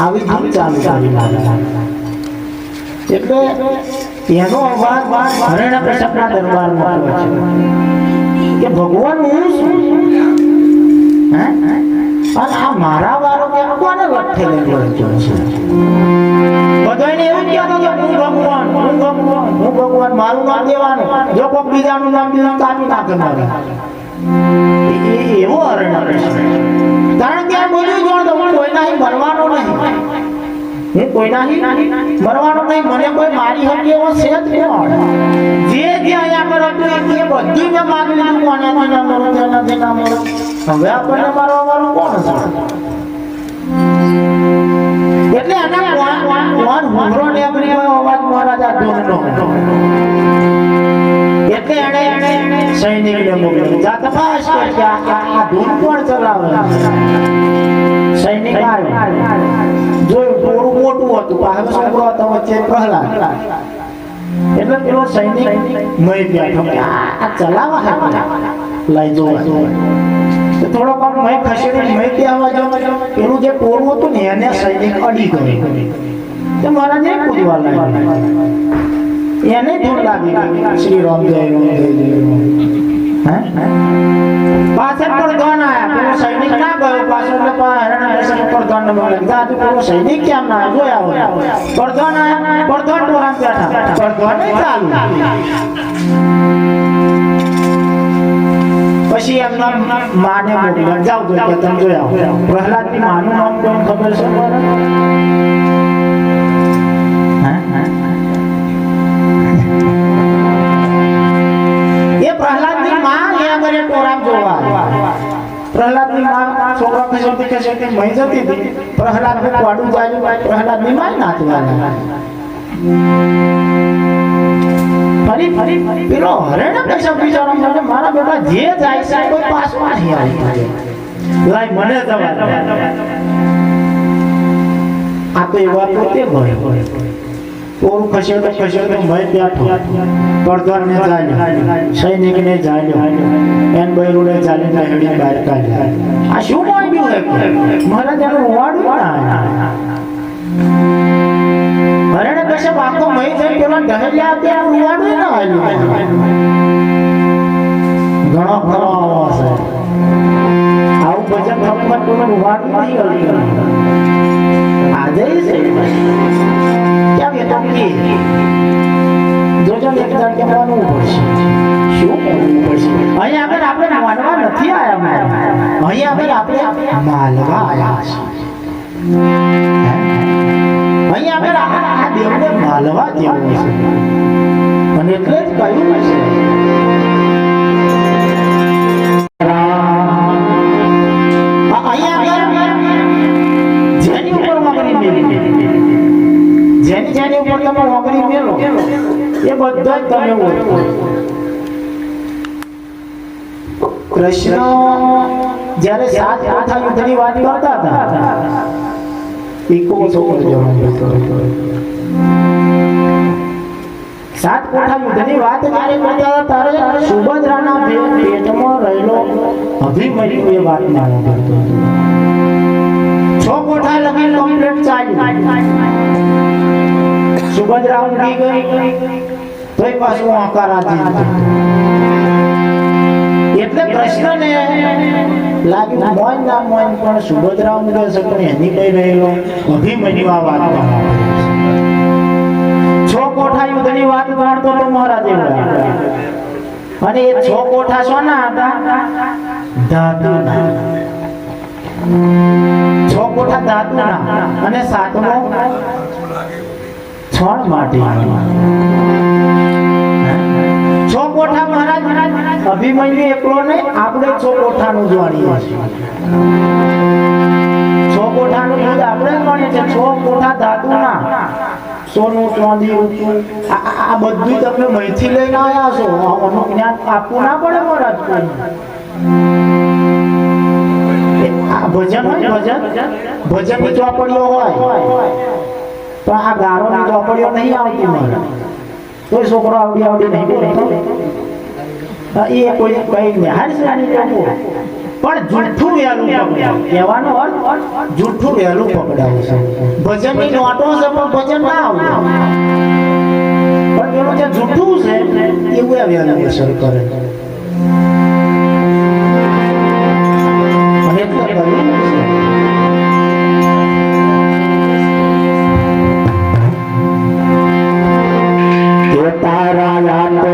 આવી ધૂન ચાલુ કરી લાગે. એટલે એનો અવાજ હરણ્યકશ્યપના દરબારમાં પહોંચ્યો કે ભગવાન હું છું, હે અને આ મારા વારો કે કોને લઠ્ઠે લઈ પહોંચ્યો છે? બધાને એવું કહેતો કે હું ભગવાન મારું નામ દેવાનું, જો કોઈ બીજાનું નામ દીધું કાપી નાખે મારે. એવો હરણ્યકશ્યપ, કારણ કે આ બધું જોડતો હું કોઈના મરવાનો નહીં, હું કોઈના મરવાનો નહીં, મને કોઈ મારી શકે એવો છે જ કોણ? જે અહીંયા પર હતું એ બધું મેં માગી લીધું, કોને ના મરો તેનાથી ના મરો. હવે આપણને મારવા વાળું કોણ છે? એટલે આના કોણ હુમરો નેબરી ગયો અવાજ મહારાજા ધૂનનો. એટલે એને સૈનિકને મોકલ્યો, જા તપાસ કર કે આ ધૂન કોણ ચલાવે. સૈનિક આવ્યો, જોયું થોડું મોટું હતું, પાછળ છોકરો હતો વચ્ચે પ્રહલાદ. એટલે પેલો સૈનિક મય બેઠો કે આ ચલાવા હે લઈ જોવા. થોડો કામ મય ખસેડી મય ત્યાં આવવા પેલું જે ટોળું હતું ને એને સૈનિક અડી ગયું. તો મહારાજે કૂદવા લાગ્યા, એને ધૂન લાગી શ્રી રામ જય રામ જય જય રામ. પાછળ પર ધન આયા, પેલો સૈનિક ના ગયો પાછળ, હરણ્યકશ્યપ પર ધન મળે. દાદુ પેલો સૈનિક કેમ ના જોયા હોય? પર ધન આયા, પર ધન ટોરામ બેઠા, પર ધન ચાલુ. પછી એમના માને મોકલ્યા, જાવ જો કે તમે જોયા હોય. પ્રહલાદની માનું નામ કોણ ખબર છે? એ પ્રહલાદની માં ત્યાં આગળ ટોરામ જોવા. પ્રહલાદની માં છોકરા ખસેડતી મહી જતી હતી, પ્રહલાદનું પાડું ચાલ્યું, પ્રહલાદની માં નાચવા. ફરી પેલો હરણ્યકશ્યપ બિચારો મને મારા બેટા જે જાય છે કોઈ પાછું નહીં આવી લાઈ મને દવા. આ તો એવા પોતે ભય પોરું ખસેડતો મય બેઠો, પડધરને ચાલ્યો, સૈનિકને ચાલ્યો, એન બૈરુને ચાલીને હેડી બહાર કાઢ્યા. આ શું માંગ્યું હે? મારા તેનું રૂવાડું ના. હરણ્યકશ્યપ આખો મય થઈ પેલા ઢહેલ્યા ત્યાં રૂવાડું ના આવ્યું. ઘણો ખરો આવો છે આવું ભજન ભગવાન કોઈ રૂવાડું નહીં આવ્યું. આજે છે કેમ એ તો કે જોજો એક જણ કહેવાનું પડશે, શું કરવું પડશે? અહીંયા આપણે માનવા નથી આવ્યા, અહીંયા આપણે માલવા આવ્યા છે. અહીંયા આ દેવને માલવા જેવું છે, અને એટલે જ કહ્યું છે જેની ઉપર તમે ઓગળી મેલો એ બધા જ તમે ઓળખો. કૃષ્ણ જ્યારે 7 કોઠા યુદ્ધની વાત કરતા હતા, એકો છોકરો જવાનો હતો. 7 કોઠા યુદ્ધની વાત જ્યારે કરતા હતા ત્યારે સુભદ્રાના પેટમાં રહેલો અભિમન્યુ એ વાત ના કરતો. 6 કોઠા લગી કમ્પ્લીટ ચાલ્યું. સુભદ્રા ઊંઘી ગઈ તોય પાછું આકારાધીન. એટલે કૃષ્ણને લાગ્યું મોન ના મોન પણ સુભદ્રા ઊંઘે છે, પણ એની કઈ રહેલો અભિમન્યુ આ વાત ન. 6 કોઠા યુદ્ધની વાત ગણતો તો મહારાજે, અને એ 6 કોઠા શોના હતા? ધાતુના. 6 કોઠા ધાતુના અને 7મો છણ માટી. 6 કોઠા મહારાજ અભિમન્યુ એકલો નહીં, આપણે 6 કોઠાનું જાણીએ છીએ. 6 કોઠાનું યુદ્ધ આપણે ગણીએ છીએ. 6 કોઠા ધાતુના, સોનું ચાંદી રૂપિયું આ બધું તમે મહીથી લઈને આવ્યા છો. આનું જ્ઞાન આપવું ના પડે મહારાજ. આ ભજન હોય, ભજનની ચોપડીઓ હોય, તો આ ગારોની ચોપડીઓ નહીં આવતી મને. કોઈ છોકરો આવડી નહીં બોલતો, એ કોઈ કઈ નિહાળ છે. પણ જૂઠું વહેલું પકડાય કહેવાનો અર્થ જૂઠું વહેલું પકડાય છે ભજનની નોટો છે પણ ભજન ના આવતું પણ પેલું જે જૂઠું છે એવું વહેલું અસર કરે અને એટલે કર્યું છે તારા યાદ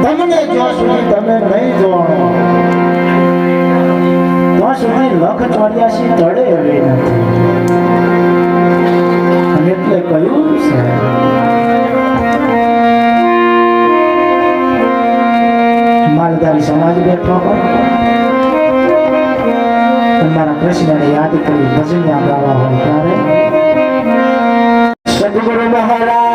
તમને જો સુધી તમે નહીં જોવાનો તો સુધી લખ 84 તળે એવી નથી અને એટલે કહ્યું છે માલધારી સમાજ બેઠો હોય મારા કૃષ્ણને યાદ કરી ભજન ગાવા હોય ત્યારે સદગુરુ મહારાજ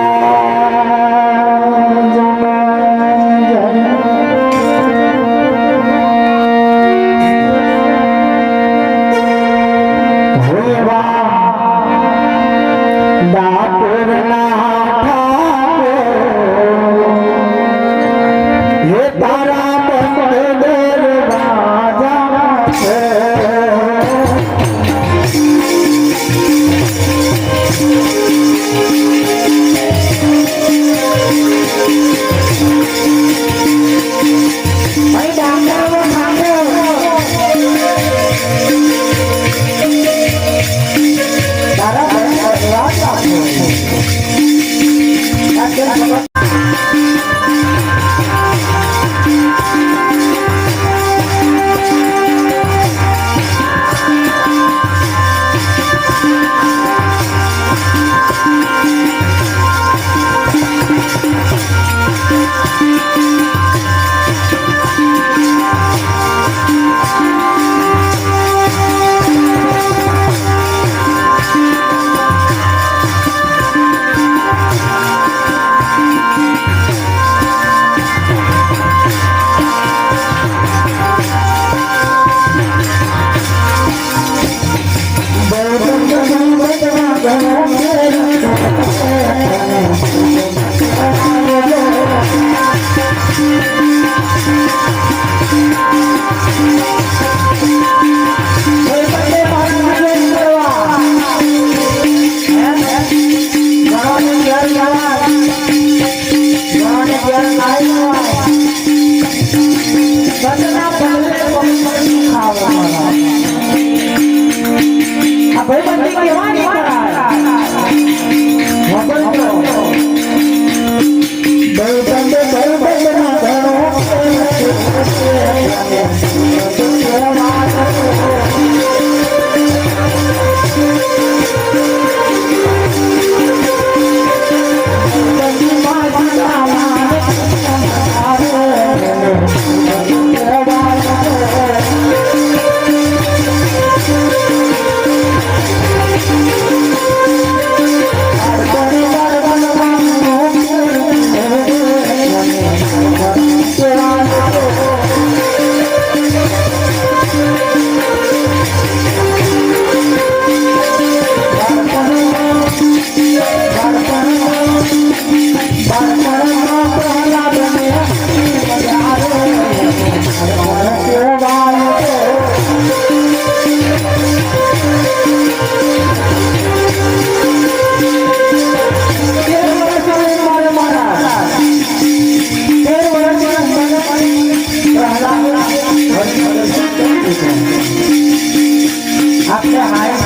आपल्या हाय